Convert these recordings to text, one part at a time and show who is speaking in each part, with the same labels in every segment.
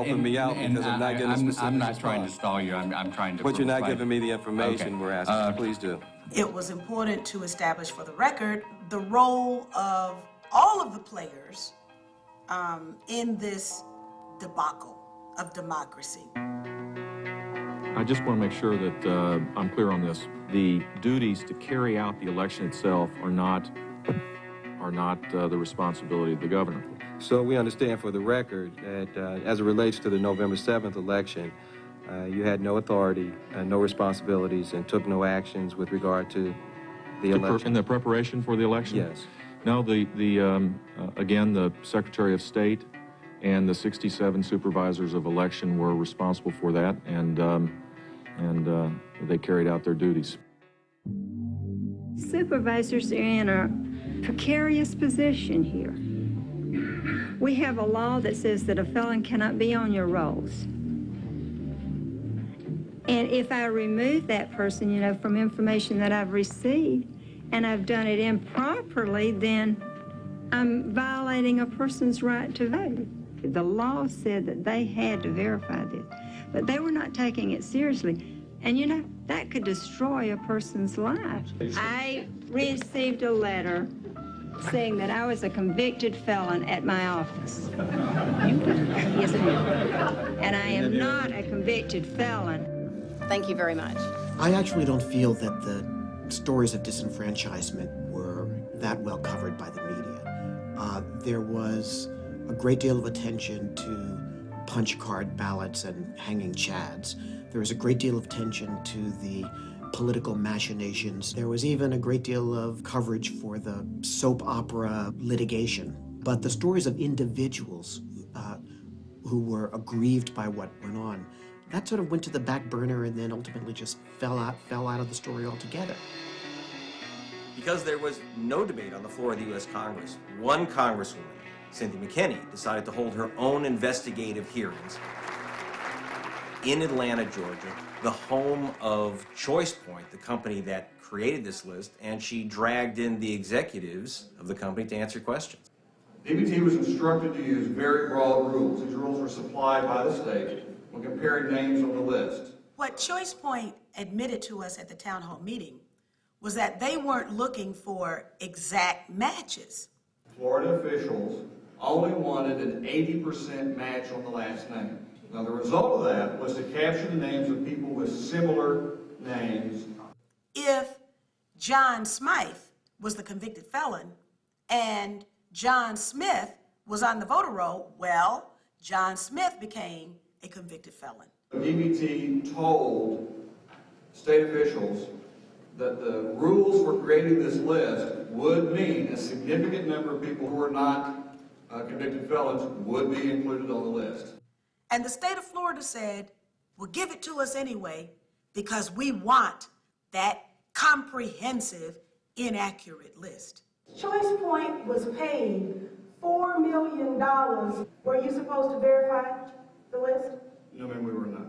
Speaker 1: helping me out because I'm not getting specifics.
Speaker 2: I'm not trying to stall you. I'm trying to.
Speaker 1: But you're not giving me the information we're asking. Please do.
Speaker 3: It was important to establish for the record the role of all of the players in this debacle of democracy.
Speaker 4: I just want to make sure that I'm clear on this. The duties to carry out the election itself are not the responsibility of the governor.
Speaker 1: So we understand for the record that as it relates to the November 7th election, you had no authority, no responsibilities, and took no actions with regard to the election.
Speaker 4: In the preparation for the election?
Speaker 1: Yes.
Speaker 4: No, again, the Secretary of State and the 67 supervisors of election were responsible for that, and they carried out their duties.
Speaker 5: Supervisors are in a precarious position here. We have a law that says that a felon cannot be on your rolls. And if I remove that person, you know, from information that I've received, and I've done it improperly, then I'm violating a person's right to vote. The law said that they had to verify this, but they were not taking it seriously. And you know, that could destroy a person's life. I received a letter saying that I was a convicted felon at my office. Yes, ma'am. And I am not a convicted felon.
Speaker 6: Thank you very much.
Speaker 7: I actually don't feel that the stories of disenfranchisement were that well covered by the media. There was a great deal of attention to punch card ballots and hanging chads. There was a great deal of attention to the political machinations. There was even a great deal of coverage for the soap opera litigation. But the stories of individuals who were aggrieved by what went on, that sort of went to the back burner and then ultimately just fell out of the story altogether.
Speaker 8: Because there was no debate on the floor of the U.S. Congress, one Congresswoman, Cynthia McKinney, decided to hold her own investigative hearings in Atlanta, Georgia, the home of ChoicePoint, the company that created this list, and she dragged in the executives of the company to answer questions.
Speaker 9: DBT was instructed to use very broad rules. These rules were supplied by the state when comparing names on the list.
Speaker 3: What ChoicePoint admitted to us at the town hall meeting was that they weren't looking for exact matches.
Speaker 9: Florida officials only wanted an 80% match on the last name. Now, the result of that was to capture the names of people with similar names.
Speaker 3: If John Smythe was the convicted felon and John Smith was on the voter roll, well, John Smith became a convicted felon.
Speaker 9: DBT told state officials that the rules for creating this list would mean a significant number of people who are not convicted felons would be included on the list.
Speaker 3: And the state of Florida said, well, give it to us anyway, because we want that comprehensive, inaccurate list.
Speaker 10: ChoicePoint was paid $4 million. Were you supposed to verify the list?
Speaker 9: No, ma'am, we were not.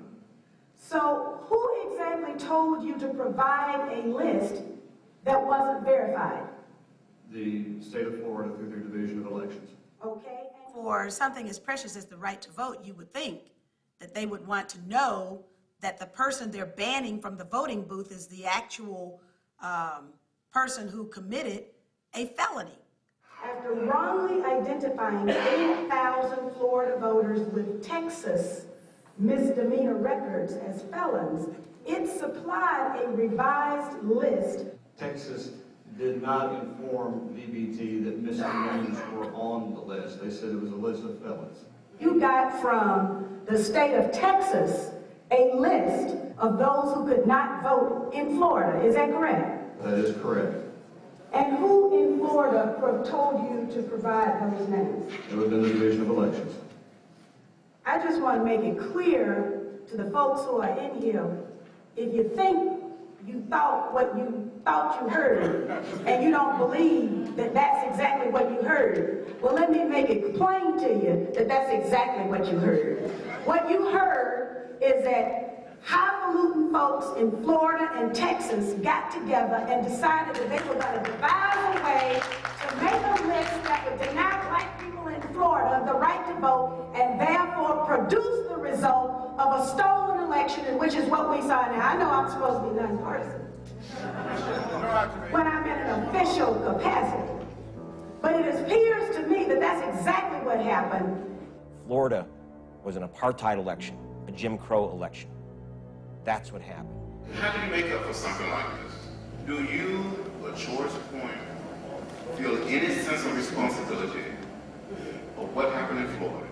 Speaker 10: So who exactly told you to provide a list that wasn't verified?
Speaker 9: The state of Florida through their Division of Elections.
Speaker 10: Okay.
Speaker 3: For something as precious as the right to vote, you would think that they would want to know that the person they're banning from the voting booth is the actual person who committed a felony.
Speaker 10: After wrongly identifying 8,000 Florida voters with Texas misdemeanor records as felons, it supplied a revised list.
Speaker 9: Texas did not inform DBT that misdemeanors were on the list. They said it was a list of felons.
Speaker 10: You got from the state of Texas a list of those who could not vote in Florida. Is that correct?
Speaker 9: That is correct.
Speaker 10: And who in Florida told you to provide those names?
Speaker 9: It was in the Division of Elections.
Speaker 10: I just want to make it clear to the folks who are in here, if you think you thought what you thought you heard, and you don't believe that that's exactly what you heard, well, let me make it plain to you that that's exactly what you heard. What you heard is that highfalutin folks in Florida and Texas got together and decided that they were going to devise a way to make a list that would deny black people in Florida the right to vote and therefore produce the result of a stolen election, which is what we saw now. I know I'm supposed to be nonpartisan when I'm in an official capacity. But it appears to me that that's exactly what happened.
Speaker 8: Florida was an apartheid election, a Jim Crow election. That's what happened.
Speaker 6: How do you make up for something like this? Do you, George Point, feel any sense of responsibility of what happened in Florida?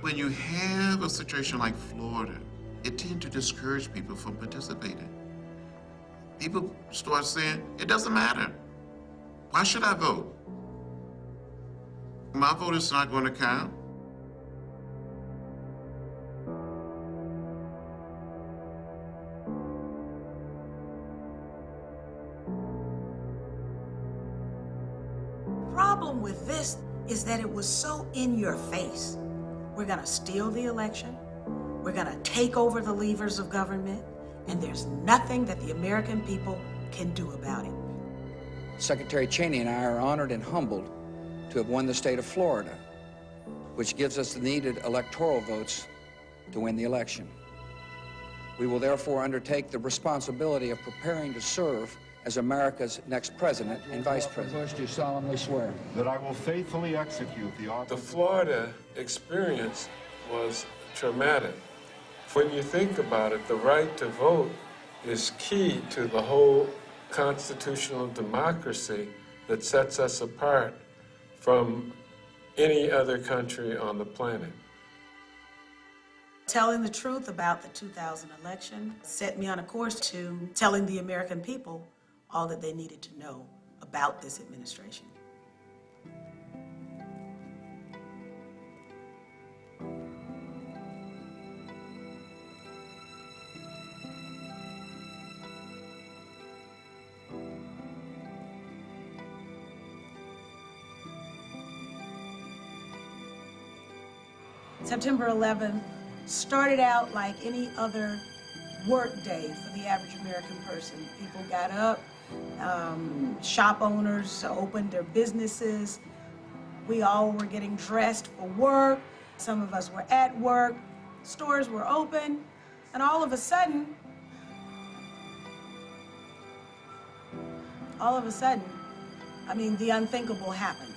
Speaker 6: When you have a situation like Florida, it tends to discourage people from participating. People start saying, it doesn't matter. Why should I vote? My vote is not going to count.
Speaker 3: Problem with this is that it was so in your face. We're gonna steal the election, we're gonna take over the levers of government, and there's nothing that the American people can do about it.
Speaker 11: Secretary Cheney and I are honored and humbled to have won the state of Florida, which gives us the needed electoral votes to win the election. We will therefore undertake the responsibility of preparing to serve as America's next president and vice president. Bush, do solemnly swear
Speaker 12: that I will faithfully execute the office.
Speaker 13: The Florida experience was traumatic. When you think about it, the right to vote is key to the whole constitutional democracy that sets us apart from any other country on the planet.
Speaker 3: Telling the truth about the 2000 election set me on a course to telling the American people all that they needed to know about this administration. September 11th started out like any other work day for the average American person. People got up, shop owners opened their businesses. We all were getting dressed for work. Some of us were at work. Stores were open. And all of a sudden, I mean, the unthinkable happened.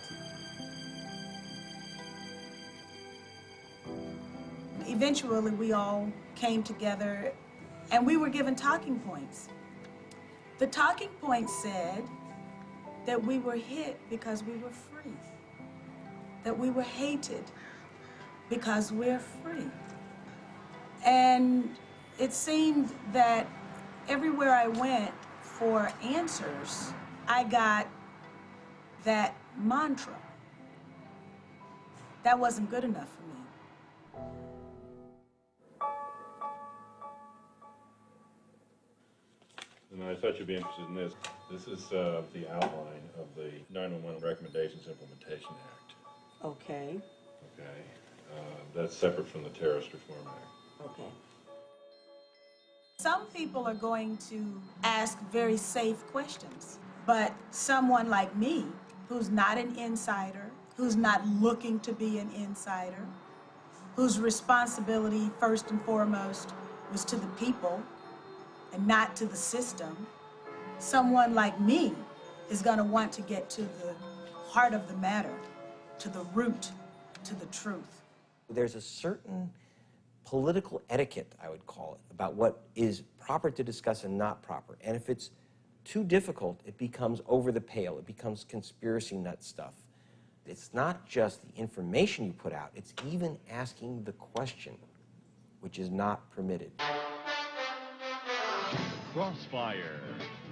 Speaker 3: Eventually, we all came together and we were given talking points. The talking points said that we were hit because we were free, that we were hated because we're free. And it seemed that everywhere I went for answers, I got that mantra. That wasn't good enough for me.
Speaker 14: And I thought you'd be interested in this. This is the outline of the 911 Recommendations Implementation Act.
Speaker 3: Okay.
Speaker 14: Okay. That's separate from the Terrorist Reform Act.
Speaker 3: Okay. Some people are going to ask very safe questions, but someone like me, who's not an insider, who's not looking to be an insider, whose responsibility first and foremost was to the people and not to the system, someone like me is going to want to get to the heart of the matter, to the root, to the truth.
Speaker 8: There's a certain political etiquette, I would call it, about what is proper to discuss and not proper. And if it's too difficult, it becomes over the pale. It becomes conspiracy nut stuff. It's not just the information you put out, it's even asking the question, which is not permitted.
Speaker 15: Crossfire.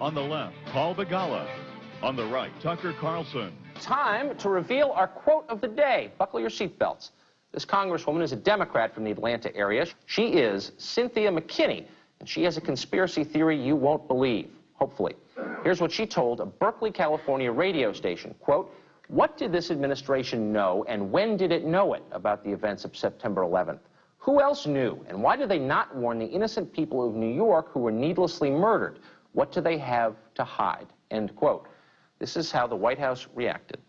Speaker 15: On the left, Paul Begala. On the right, Tucker Carlson.
Speaker 16: Time to reveal our quote of the day. Buckle your seatbelts. This congresswoman is a Democrat from the Atlanta area. She is Cynthia McKinney, and she has a conspiracy theory you won't believe, hopefully. Here's what she told a Berkeley, California radio station. Quote, "What did this administration know, and when did it know it about the events of September 11th? Who else knew, and why did they not warn the innocent people of New York who were needlessly murdered? What do they have to hide?" End quote. This is how the White House reacted.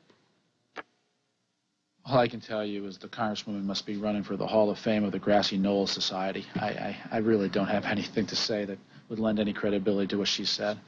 Speaker 17: All I can tell you is the Congresswoman must be running for the Hall of Fame of the Grassy Knoll Society. I really don't have anything to say that would lend any credibility to what she said.